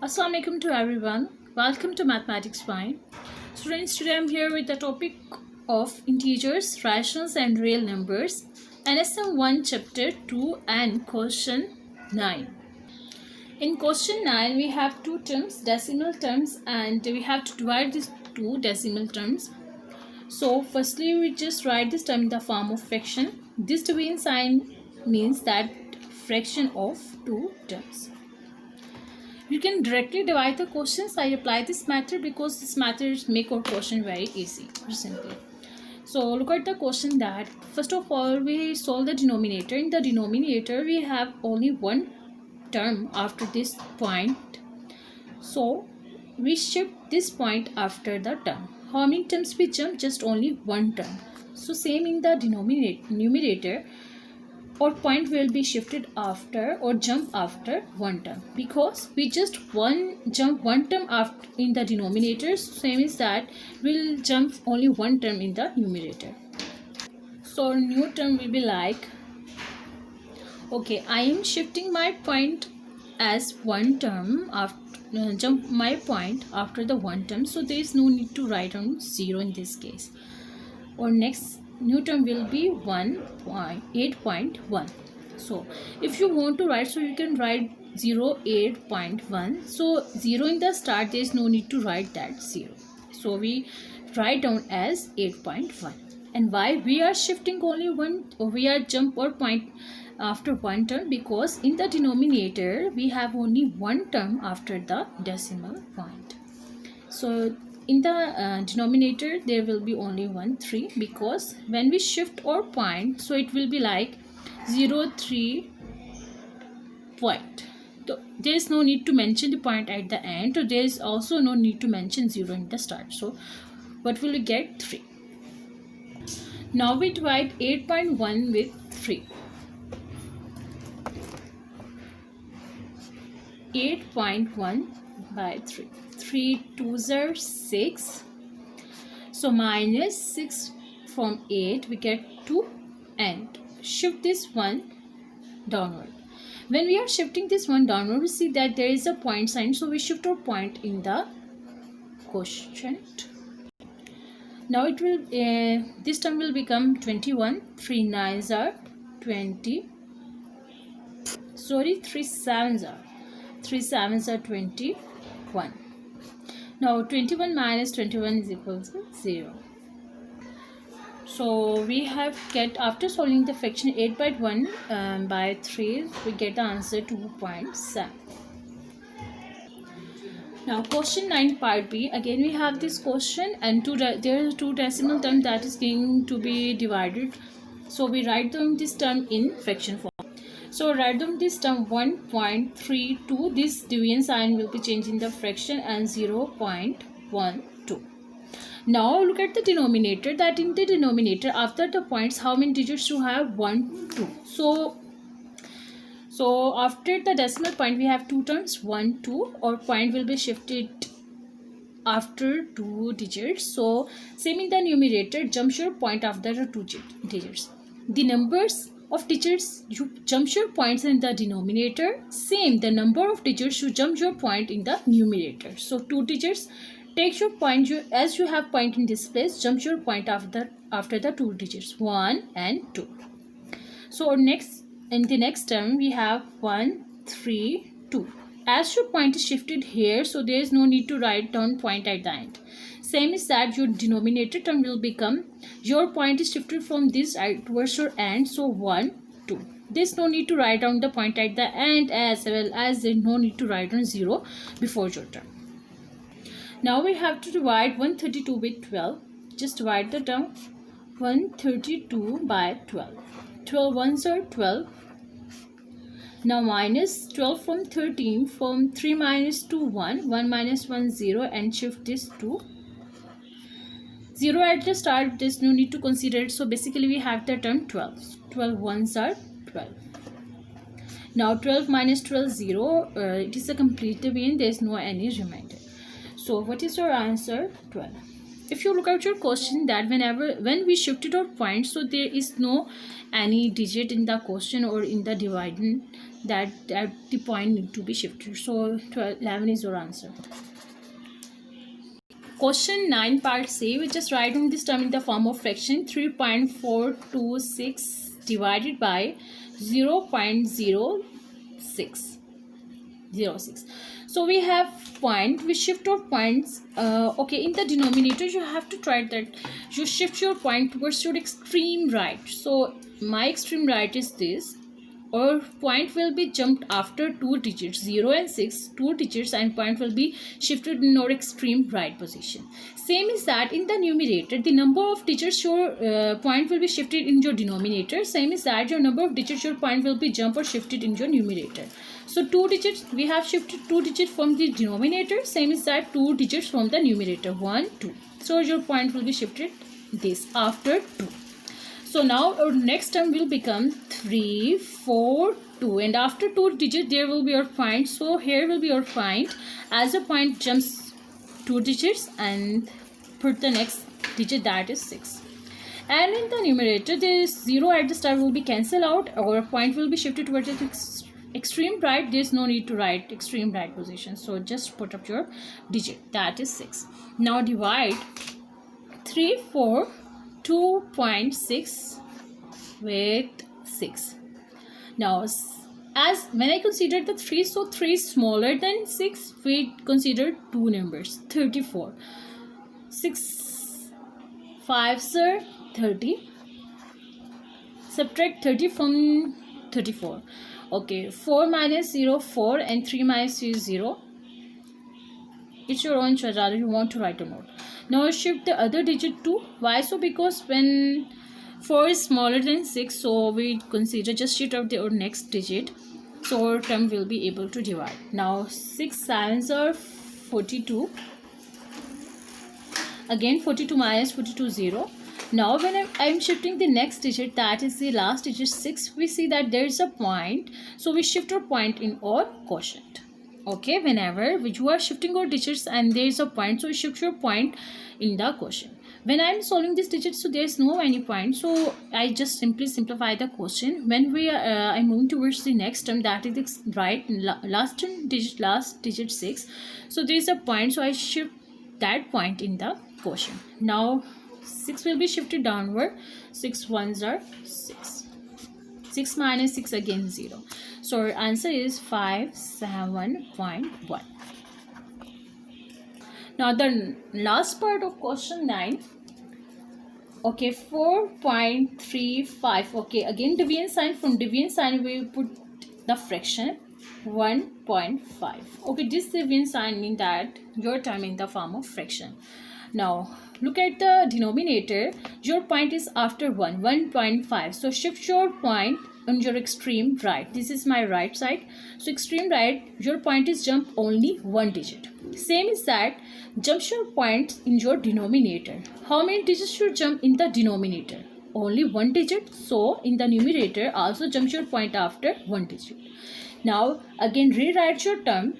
Assalamu alaikum to everyone. Welcome to Mathematics Fine. Students, today I'm here with the topic of integers, rationals and real numbers, NSM 1 chapter 2 and question 9. In question 9 we have two terms, decimal terms, and we have to divide these two decimal terms. So firstly we just write this term in the form of fraction. This division sign means that fraction of two terms. You can directly divide the questions. I apply this method because this method make our question very easy or simple. So look at the question that first of all we solve the denominator. In the denominator we have only one term after this point. So we shift this point after the term. How many terms we jump? Just only one term. So same in the numerator. Or point will be shifted after or jump after one term, because we just jump one term after in the denominator. Same is that we'll jump only one term in the numerator. So new term will be like, okay, I am shifting my point as one term after jump my point after the one term, so there is no need to write on 0 in this case. Or next new term will be 8.1. So if you want to write, so you can write 8.1. So 0 in the start, there is no need to write that 0. So we write down as 8.1. And why we are shifting only one, or we are jump or point after one term? Because in the denominator we have only one term after the decimal point. So in the denominator there will be only 3, because when we shift our point, so it will be like 3 point. So there is no need to mention the point at the end, so there is also no need to mention 0 in the start. So what will we get? 3. Now we divide 8.1 with 3. 8.1 by 3. 3 2s are 6. So minus 6 from 8 we get 2, and shift this one downward. When we are shifting this one downward, we see that there is a point sign, so we shift our point in the quotient. Now it will this term will become 21. 3 9s are 20. Sorry, 3 7s are 21. Now 21 minus 21 is equal to 0. So we have get, after solving the fraction 8.1 by 3, we get the answer 2.7. Now question 9 part B. Again we have this question, and there are two decimal terms that is going to be divided. So we write down this term in fraction form. So write down this term 1.32. This division sign will be changed in the fraction, and 0.12. Now look at the denominator. That in the denominator, after the points, how many digits you have? 1 2. So after the decimal point we have two terms, 1 2, or point will be shifted after 2 digits. So same in the numerator, jump your point after the 2 digits. The numbers of digits you jump your points in the denominator, same the number of digits you jump your point in the numerator. So 2 digits, take your point, as you have point in this place, jump your point after the 2 digits, 1 and 2. So next, in the next term we have 1 3 2. As your point is shifted here, so there is no need to write down point at the end. Same is that your denominator term will become, your point is shifted from this towards your end, so 1 2. There's no need to write down the point at the end, as well as there's no need to write down 0 before your term. Now we have to divide 132 with 12. Just divide the term 132 by 12. 12 ones are 12. Now minus 12 from 13. From 3 minus 2 1. 1 minus 1 0, and shift this to 0 at the start. There's no need to consider it. So basically we have the term 12. 12 ones are 12. Now 12 minus 12 0. It is a complete division. There is no any remainder. So what is your answer? 12. If you look at your question, that when we shifted our point, so there is no any digit in the question or in the dividend that the point need to be shifted. So 11 is your answer. Question 9 part C, we just write on this term in the form of fraction. 3.426 divided by 0.06. So we have point, we shift our points. Okay, in the denominator you have to try that you shift your point towards your extreme right. So my extreme right is this. Our point will be jumped after two digits, 0 and 6, two digits, and point will be shifted in our extreme right position. Same is that in the numerator, the number of digits your point will be shifted in your denominator. Same is that your number of digits your point will be jumped or shifted in your numerator. So 2 digits, we have shifted 2 digits from the denominator. Same is that 2 digits from the numerator, 1, 2. So your point will be shifted this after 2. So now our next term will become 3, 4, 2, and after 2 digits there will be our point. So here will be our point, as a point jumps 2 digits and put the next digit, that is 6. And in the numerator, this 0 at the start will be cancelled out. Our point will be shifted towards the extreme right. There is no need to write extreme right position. So just put up your digit, that is 6. Now divide 3, 4, 2.6 with 6. Now as when I consider the 3, so 3 is smaller than 6, we consider two numbers, 34. 6 5s are 30. Subtract 30 from 34. Okay, 4 minus 0, 4, and 3 minus 3 is 0. It's your own choice whether you want to write or not. Now shift the other digit to. Why so? Because when 4 is smaller than 6, so we consider just shift out the next digit, so our term will be able to divide. Now 6 7s are 42. Again 42 minus 42 0. Now when I'm shifting the next digit, that is the last digit 6, we see that there is a point, so we shift our point in our quotient. Okay, whenever you are shifting your digits and there is a point, so you shift your point in the quotient. When I am solving this digit, so there is no any point, so I just simply simplify the quotient. When we I'm moving towards the next term, that is the right last digit 6, so there is a point, so I shift that point in the quotient. Now 6 will be shifted downward. 6 1s are 6. 6 minus 6 again 0. So our answer is 57.1. Now the last part of question 9. Okay, 4.35. Okay, again division sign. From division sign we put the fraction 1.5. Okay, this division sign means that your term in the form of fraction. Now look at the denominator. Your point is after 1.5. So shift your point on your extreme right. This is my right side. So extreme right, your point is jump only one digit. Same is that jump your point in your denominator. How many digits should jump in the denominator? Only one digit. So in the numerator also jump your point after one digit. Now again rewrite your term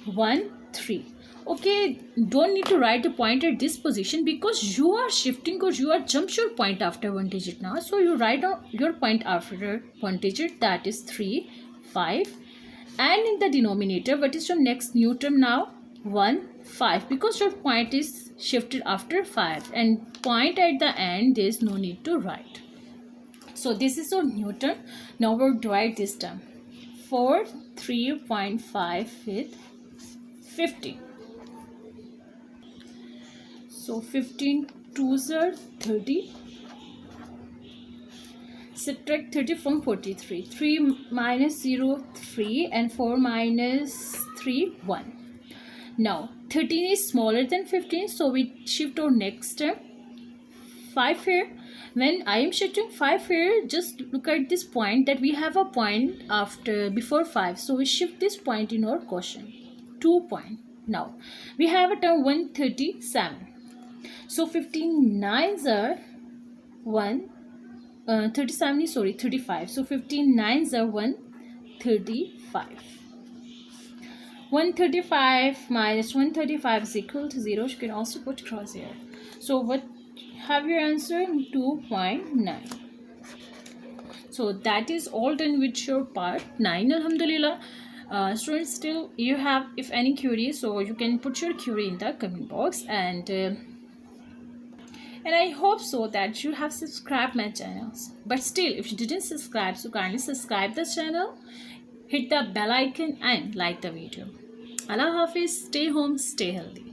1 3. Okay, don't need to write the point at this position because you are shifting or you are jump your point after one digit now. So you write down your point after one digit, that is 3 5, and in the denominator what is your next new term now? 1 5, because your point is shifted after 5 and point at the end there is no need to write. So this is your new term. Now we'll divide this term. 4 3.5 with 50. So 15 2s are 30. Subtract 30 from 43. 3 minus 0 3, and 4 minus 3 1. Now 13 is smaller than 15, so we shift our next term 5 here. When I am shifting 5 here, just look at this point that we have a point after before 5, so we shift this point in our quotient 2 point. Now we have a term 137. So 15 9s are 37 is 35. So 15 9s are 135. 135 minus 135 is equal to 0. You can also put cross here. So what have your answer? 2.9. So that is all done with your part 9, alhamdulillah. Students, still you have if any query, so you can put your query in the comment box, and I hope so that you have subscribed my channels. But still, if you didn't subscribe, so kindly subscribe the channel, hit the bell icon and like the video. Allah Hafiz, stay home, stay healthy.